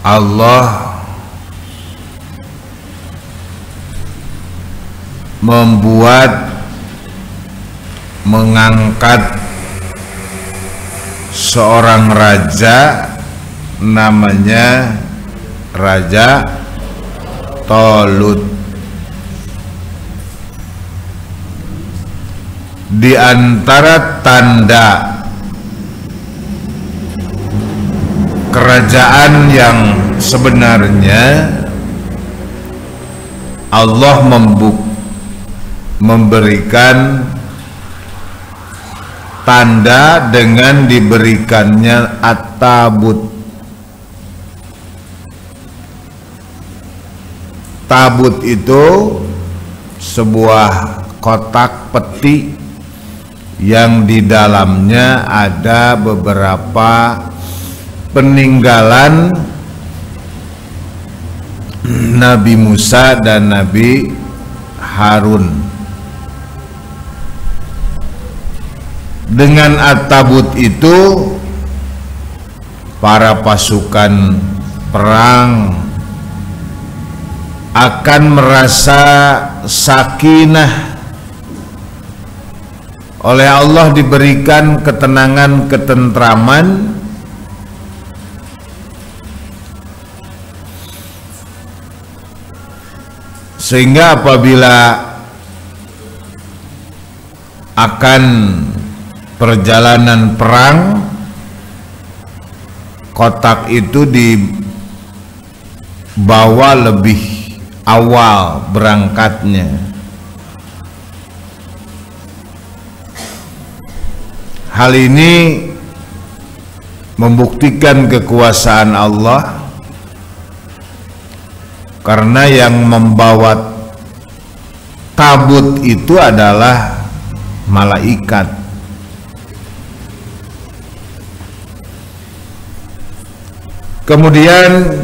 Allah mengangkat seorang raja namanya Raja Talut. Di antara tanda kerajaan yang sebenarnya, Allah memberikan tanda dengan diberikannya at-tabut. Tabut itu sebuah kotak peti yang di dalamnya ada beberapa peninggalan Nabi Musa dan Nabi Harun. Dengan at-tabut itu para pasukan perang akan merasa sakinah, oleh Allah diberikan ketenangan, ketentraman, sehingga apabila akan perjalanan perang, kotak itu dibawa lebih awal berangkatnya. Hal ini membuktikan kekuasaan Allah, karena yang membawa tabut itu adalah malaikat. Kemudian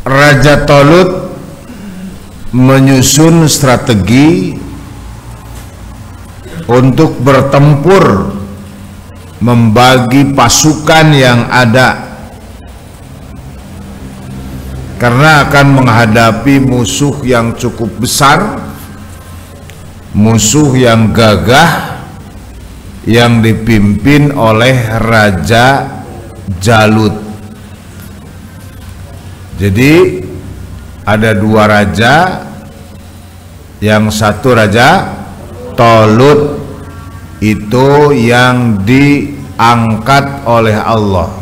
Raja Talut menyusun strategi untuk bertempur, membagi pasukan yang ada, karena akan menghadapi musuh yang cukup besar, musuh yang gagah, yang dipimpin oleh Raja Jalut. Jadi ada dua raja, yang satu Raja Talut itu yang diangkat oleh Allah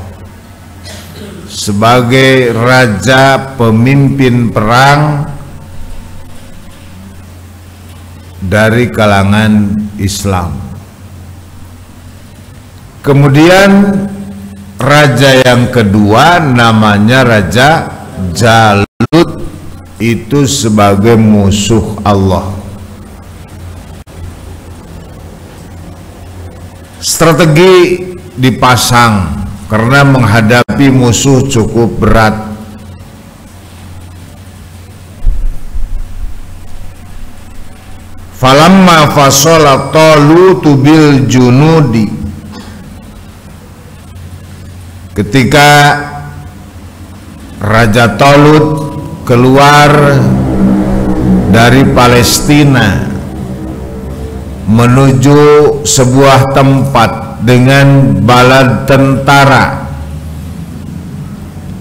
sebagai raja pemimpin perang dari kalangan Islam. Kemudian raja yang kedua namanya Raja Jalut, itu sebagai musuh Allah. Strategi dipasang karena menghadapi musuh cukup berat. Falamma fasala Talutu bil junudi, ketika Raja Talut keluar dari Palestina menuju sebuah tempat dengan bala tentara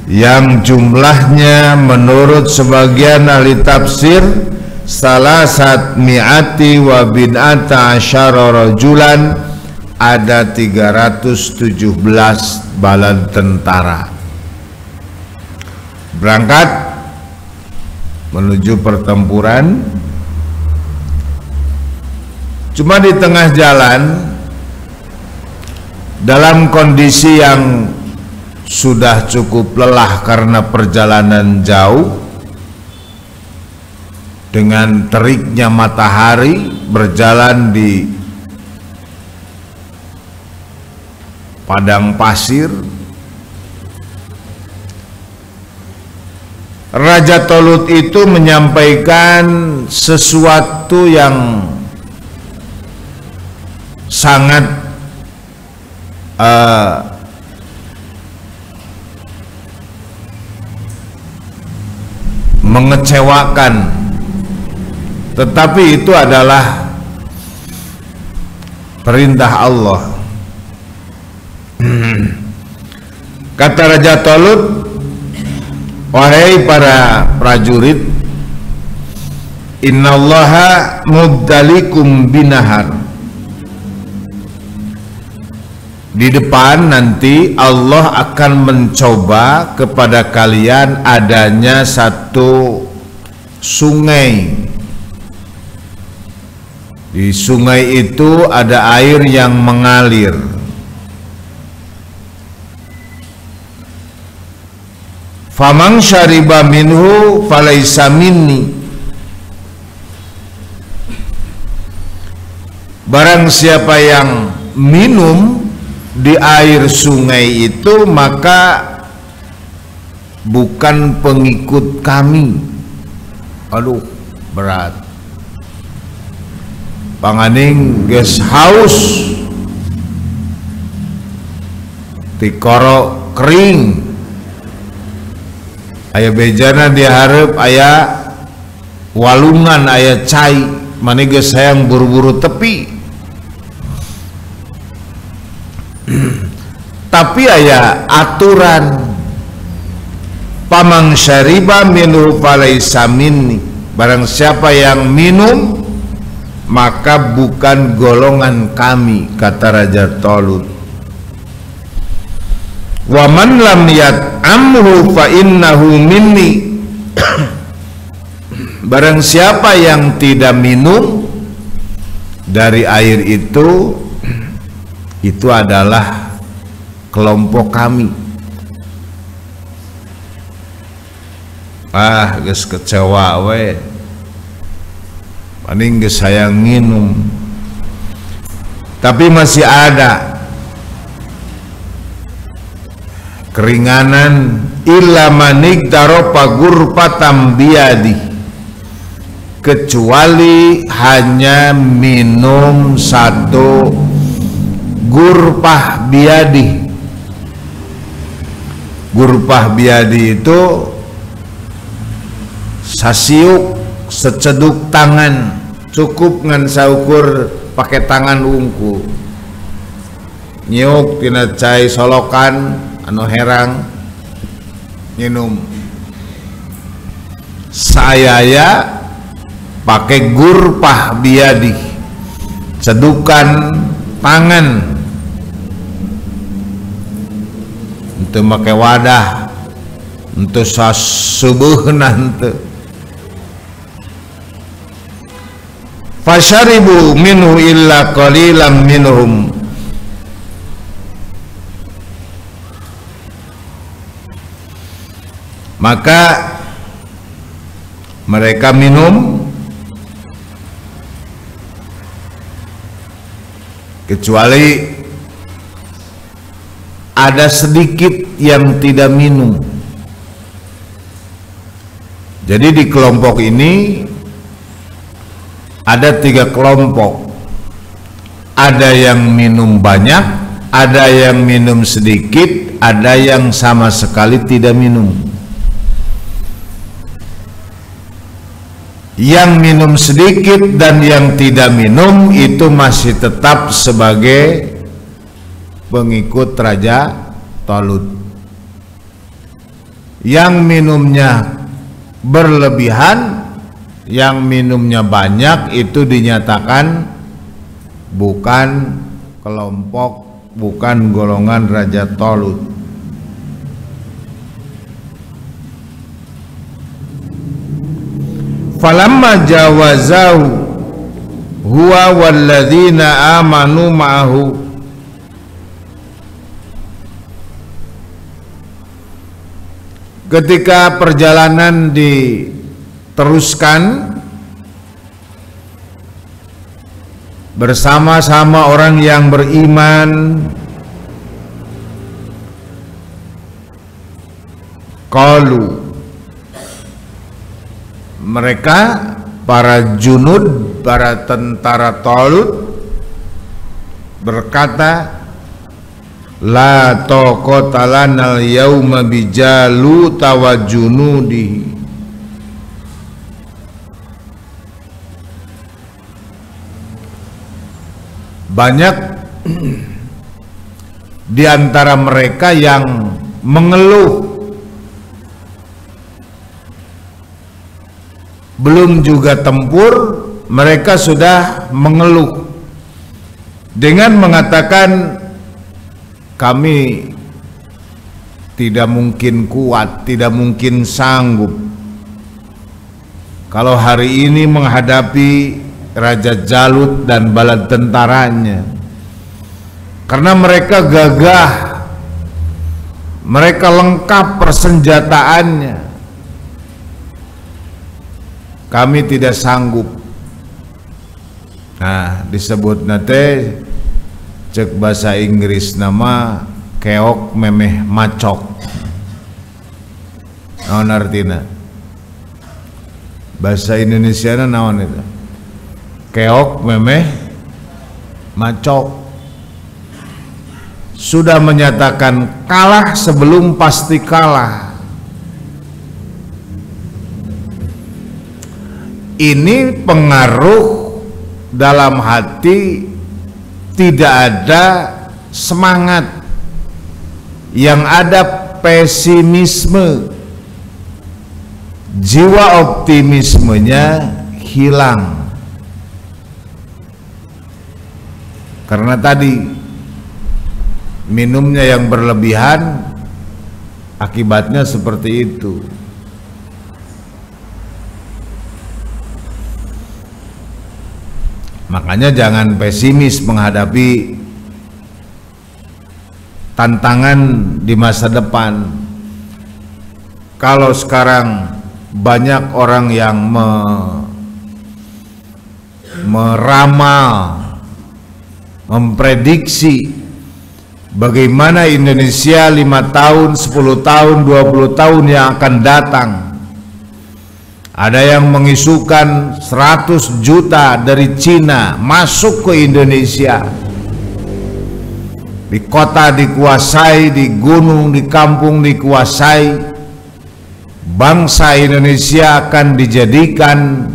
yang jumlahnya menurut sebagian ahli tafsir salasat mi'ati wa bid'ata asyara rajulan, ada 317 bala tentara berangkat menuju pertempuran. Cuma di tengah jalan, dalam kondisi yang sudah cukup lelah karena perjalanan jauh, dengan teriknya matahari, berjalan di padang pasir, Raja Talut itu menyampaikan sesuatu yang sangat mengecewakan, tetapi itu adalah perintah Allah. Kata Raja Talut, wahai para prajurit, innallaha mubtalikum binahar. Di depan nanti Allah akan mencoba kepada kalian adanya satu sungai. Di sungai itu ada air yang mengalir. Faman syariba minhu falaisa minni. Barang siapa yang minum di air sungai itu, maka bukan pengikut kami. Aduh, berat. Panganing geus haus, tikoro kering, aya bejana dihareup, aya walungan, aya cai, mane geus hayang buru-buru tepi. Tapi aya aturan, pamang syariba minhu falaisa minni. Barang siapa yang minum, maka bukan golongan kami, kata Raja Talut. Wa man lam yat'amhu fa innahu minni. Barang siapa yang tidak minum dari air itu adalah kelompok kami. Geus kecewa we, paling geus sayang minum. Tapi masih ada keringanan, illa manik daropa gurpatam biadi, kecuali hanya minum satu gurpah biadi. Gurpah biadi itu sasiuk seceduk tangan, cukup ngan saukur pakai tangan ungu, nyiuk tina cai solokan anu herang, minum. Sayaya pakai gurpah biadi, cedukan tangan, untuk make wadah, untuk sasubuhna henteu. Fasyaribu minhu illa qalilan minhum. Maka mereka minum, kecuali ada sedikit yang tidak minum. Jadi di kelompok ini ada 3 kelompok. Ada yang minum banyak, ada yang minum sedikit, ada yang sama sekali tidak minum. Yang minum sedikit dan yang tidak minum itu masih tetap sebagai pengikut Raja Talut. Yang minumnya berlebihan, yang minumnya banyak, itu dinyatakan bukan kelompok, bukan golongan Raja Talut. Falamma jawazahu huwa walladzina amanu ma'ahu, ketika perjalanan diteruskan bersama-sama orang yang beriman, qalu, mereka para junud, para tentara Talut berkata, la taqata lanal yauma bijalut wa junudihi. Banyak di antara mereka yang mengeluh, belum juga tempur, mereka sudah mengeluh dengan mengatakan, kami tidak mungkin kuat, tidak mungkin sanggup kalau hari ini menghadapi Raja Jalut dan bala tentaranya, karena mereka gagah, mereka lengkap persenjataannya. Kami tidak sanggup. Nah, disebut nate cek bahasa Inggris nama keok memeh macok. Naon artina? Bahasa Indonesia naon itu? Keok memeh macok. Sudah menyatakan kalah sebelum pasti kalah. Ini pengaruh dalam hati, tidak ada semangat, yang ada pesimisme, jiwa optimismenya hilang. Karena tadi minumnya yang berlebihan, akibatnya seperti itu. Makanya jangan pesimis menghadapi tantangan di masa depan. Kalau sekarang banyak orang yang meramal, memprediksi bagaimana Indonesia 5 tahun, 10 tahun, 20 tahun yang akan datang. Ada yang mengisukan 100 juta dari Cina masuk ke Indonesia. Di kota dikuasai, di gunung, di kampung dikuasai. Bangsa Indonesia akan dijadikan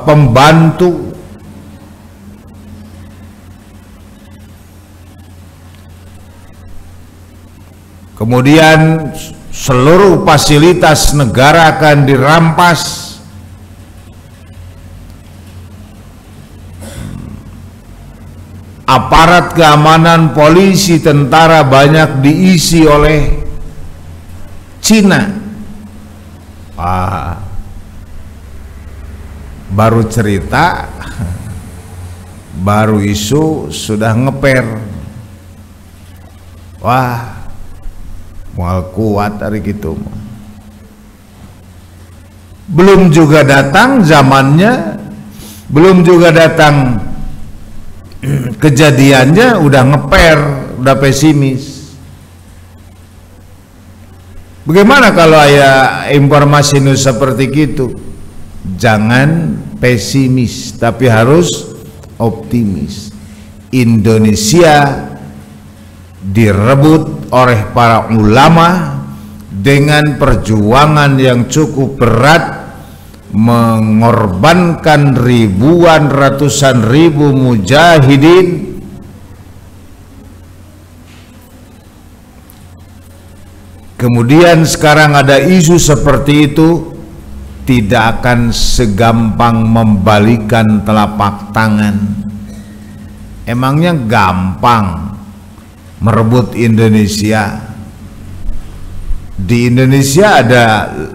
pembantu. Kemudian seluruh fasilitas negara akan dirampas. Aparat keamanan, polisi, tentara banyak diisi oleh Cina. Baru cerita, baru isu sudah ngeper. Wah, mual kuat hari gitu. Belum juga datang zamannya, belum juga datang kejadiannya udah ngeper, udah pesimis. Bagaimana kalau ada informasi seperti itu? Jangan pesimis, tapi harus optimis. Indonesia direbut oleh para ulama dengan perjuangan yang cukup berat, mengorbankan ribuan, ratusan ribu mujahidin. Kemudian sekarang ada isu seperti itu, tidak akan segampang membalikan telapak tangan. Emangnya gampang merebut Indonesia? Di Indonesia ada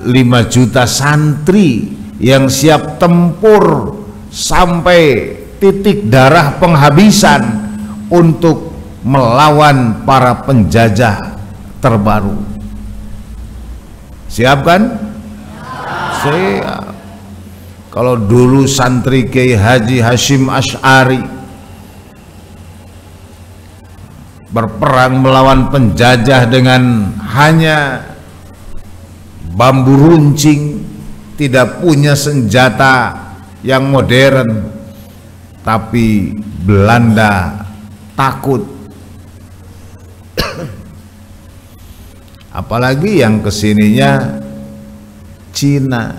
5 juta santri yang siap tempur sampai titik darah penghabisan untuk melawan para penjajah terbaru. Siap kan? Siap. Kalau dulu santri Kiai Haji Hashim Asy'ari berperang melawan penjajah dengan hanya bambu runcing, tidak punya senjata yang modern, tapi Belanda takut. Apalagi yang kesininya Cina.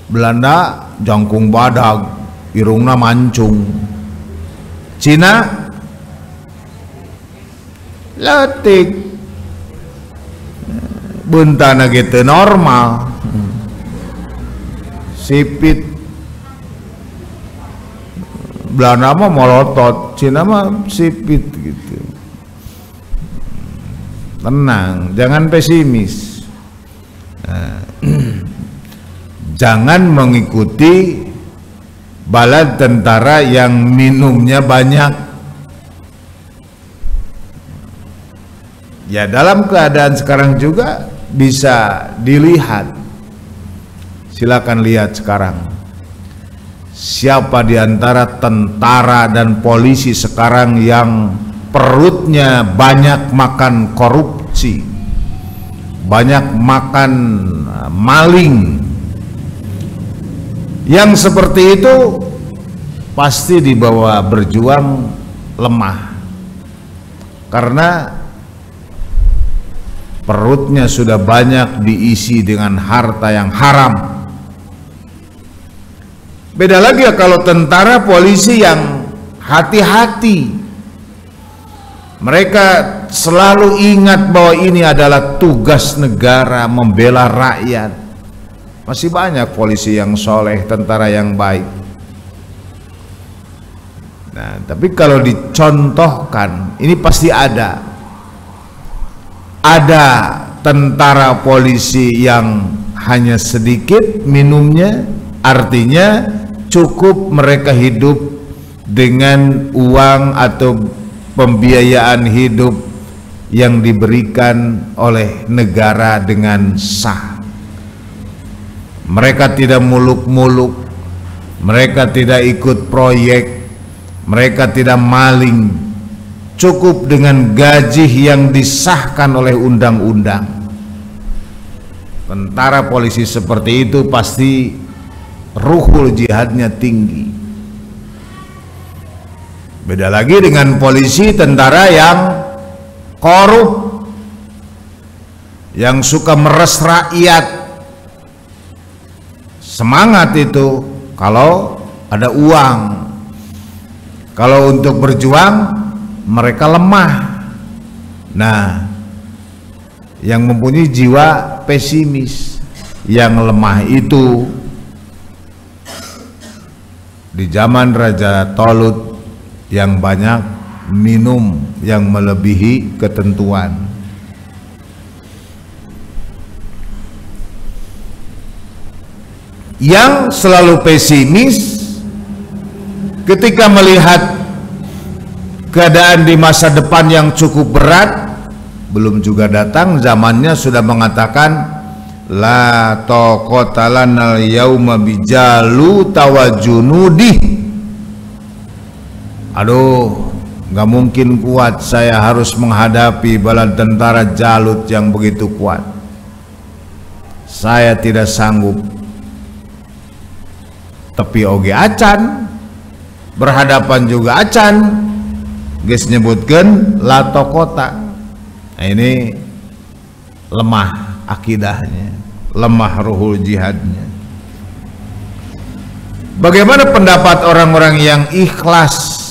Belanda jangkung badag, irungna mancung. Cina letik, buntana gitu normal, sipit. Belanda mah molotot, Cina mah sipit gitu. Tenang, jangan pesimis. Jangan mengikuti bala tentara yang minumnya banyak. Ya, dalam keadaan sekarang juga bisa dilihat. Silakan lihat sekarang. Siapa di antara tentara dan polisi sekarang yang perutnya banyak makan korupsi, banyak makan maling? Yang seperti itu pasti dibawa berjuang lemah, karena perutnya sudah banyak diisi dengan harta yang haram. Beda lagi ya kalau tentara polisi yang hati-hati. Mereka selalu ingat bahwa ini adalah tugas negara, membela rakyat. Masih banyak polisi yang soleh, tentara yang baik. Nah, tapi kalau dicontohkan, ini pasti ada tentara polisi yang hanya sedikit minumnya, artinya cukup mereka hidup dengan uang atau pembiayaan hidup yang diberikan oleh negara dengan sah. Mereka tidak muluk-muluk, mereka tidak ikut proyek, mereka tidak maling, cukup dengan gaji yang disahkan oleh undang-undang. Tentara polisi seperti itu pasti ruhul jihadnya tinggi. Beda lagi dengan polisi tentara yang korup, yang suka meres rakyat. Semangat itu kalau ada uang, kalau untuk berjuang mereka lemah. Nah, yang mempunyai jiwa pesimis, yang lemah itu di zaman Raja Tolut yang banyak minum yang melebihi ketentuan. Yang selalu pesimis ketika melihat keadaan di masa depan yang cukup berat, belum juga datang zamannya sudah mengatakan la taqata lanal yauma bijalu tawajunudi. Aduh, nggak mungkin kuat, saya harus menghadapi bala tentara Jalut yang begitu kuat. Saya tidak sanggup. Tapi oge acan, berhadapan juga acan, geus nyebutkeun la taqata. Nah, ini lemah akidahnya, lemah ruhul jihadnya. Bagaimana pendapat orang-orang yang ikhlas,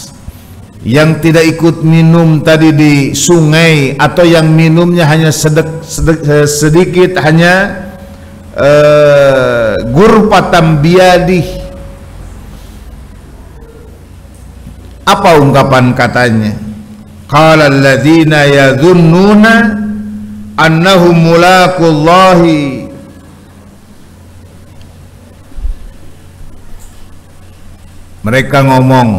yang tidak ikut minum tadi di sungai, atau yang minumnya hanya sedikit, hanya gurpatam biadih? Apa ungkapan katanya? Qala alladzina yadhunnuna annahum mulaqullahi. Mereka ngomong,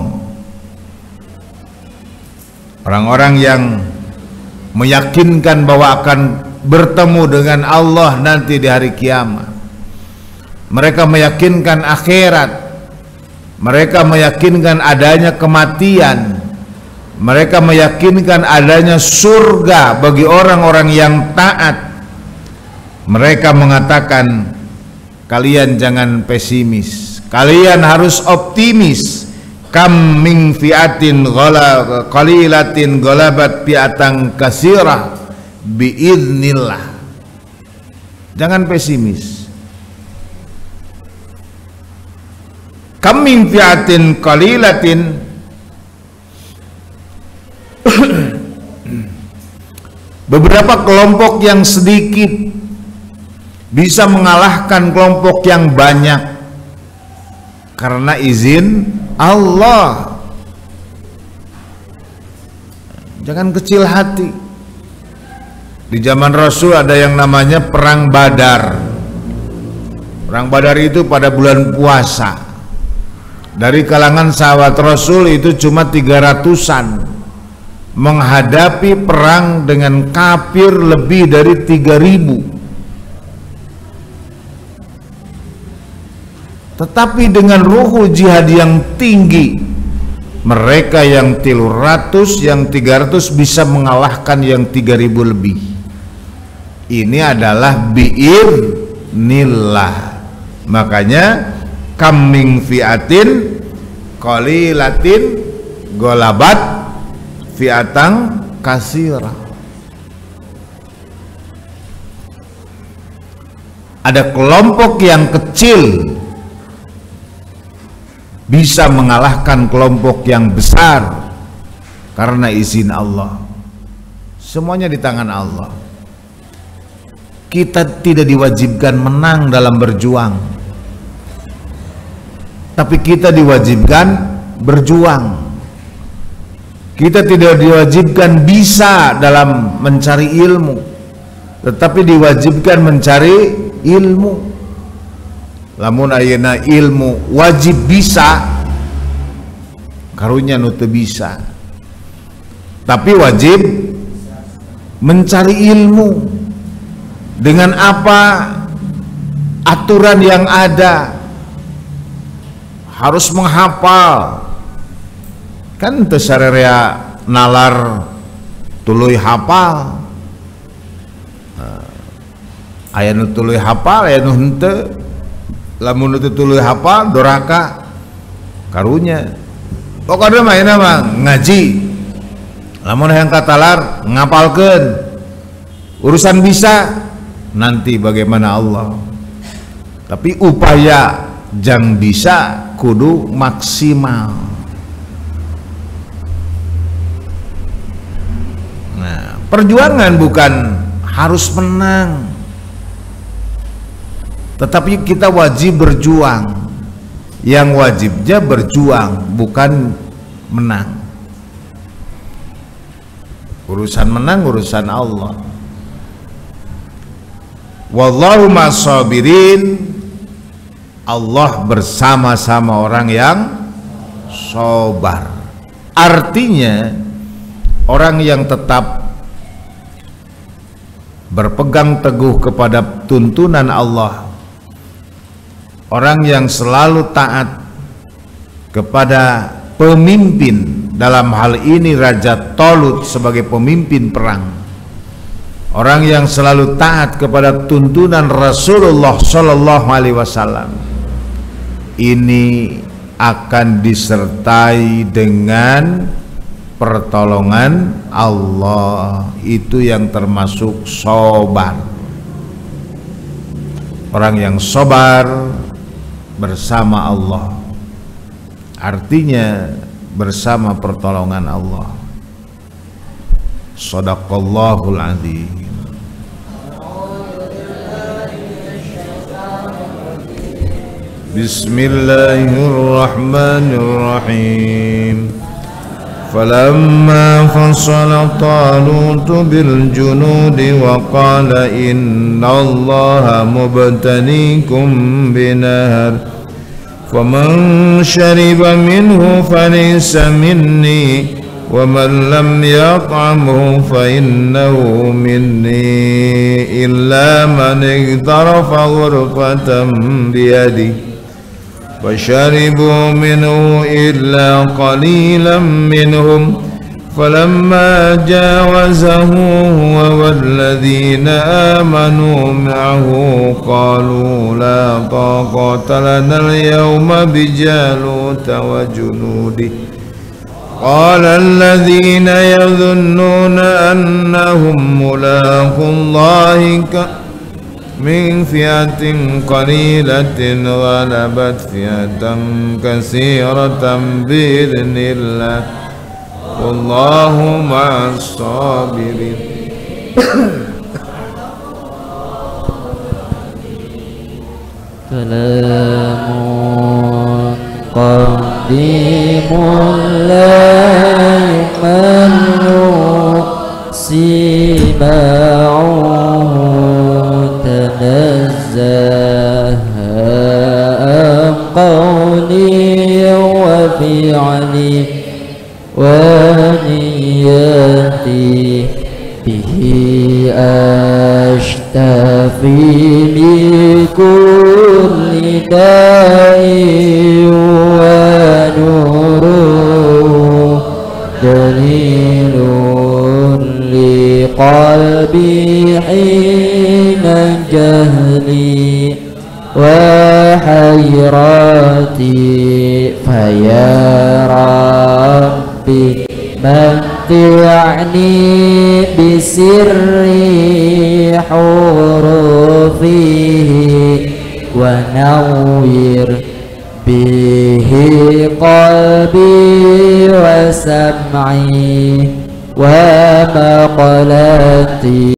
orang-orang yang meyakinkan bahwa akan bertemu dengan Allah nanti di hari kiamat. Mereka meyakinkan akhirat. Mereka meyakinkan adanya kematian. Mereka meyakinkan adanya surga bagi orang-orang yang taat. Mereka mengatakan, kalian jangan pesimis, Kalian harus optimis. Kam min fi'atin qalilatin ghalabat fi'atan katsirah biiznillah. Jangan pesimis. Kam min fi'atin qalilatin, beberapa kelompok yang sedikit bisa mengalahkan kelompok yang banyak karena izin Allah. Jangan kecil hati. Di zaman Rasul ada yang namanya perang Badar. Perang Badar itu pada bulan puasa. Dari kalangan sahabat Rasul itu cuma 300-an menghadapi perang dengan kafir lebih dari 3.000. Tetapi dengan ruhul jihad yang tinggi, mereka yang 300, yang 300 bisa mengalahkan yang 3.000 lebih. Ini adalah bi'irnillah. Makanya kam min fi'atin qalilatin ghalabat fi'atan katsirah. Ada kelompok yang kecil bisa mengalahkan kelompok yang besar karena izin Allah. Semuanya di tangan Allah. Kita tidak diwajibkan menang dalam berjuang, tapi kita diwajibkan berjuang. Kita tidak diwajibkan bisa dalam mencari ilmu, tetapi diwajibkan mencari ilmu. Lamun ayeuna ilmu wajib bisa, karunya nu teu bisa. Tapi wajib mencari ilmu. Dengan apa aturan yang ada, harus menghafal. Kan teu sararea nalar tuluy hafal. Aya nu tuluy hafal, aya nu henteu. Lamun itu tuluy hafal doraka karunya. Pokoknya mainnya mah ngaji. Lamun hayang katalar ngapalkeun. Urusan bisa nanti bagaimana Allah. Tapi upaya jang bisa kudu maksimal. Nah, perjuangan bukan harus menang, tetapi kita wajib berjuang. Yang wajibnya berjuang, bukan menang. Urusan menang urusan Allah. Wallahu ma'as-sabirin. Allah bersama-sama orang yang sabar. Artinya orang yang tetap berpegang teguh kepada tuntunan Allah, orang yang selalu taat kepada pemimpin, dalam hal ini Raja Talut sebagai pemimpin perang, orang yang selalu taat kepada tuntunan Rasulullah Shallallahu Alaihi Wasallam, ini akan disertai dengan pertolongan Allah. Itu yang termasuk sabar. Orang yang sabar bersama Allah, artinya bersama pertolongan Allah. Shadaqallahul adzim. Bismillahirrahmanirrahim. Falamma fasala Talut bil junudi wa qala innallaha mubtaliikum binahar faman shariba minhu falaysa minni wa man lam yat'amhu fa innahu minni illa man ightarafa ghurfatan biyadihi فشربوا منه إلا قليلا منهم فلما جاوزه هو والذين آمنوا معه قالوا لا طاقة لنا اليوم بجالوت وجنوده قال الذين يظنون أنهم ملاقو الله من فئة قليلة غلبت فئة كثيرة بإذن الله والله مع الصابرين. كلام قديم لا يمل سماعه تنزه عن قولي وفعلي ونيتي به أشتفي من كل داء ونور دليل لقلبي حين جهلي وحيرتي فيا ربي متعني بسر حروفه ونوّر به قلبي وسمعي ومقلتي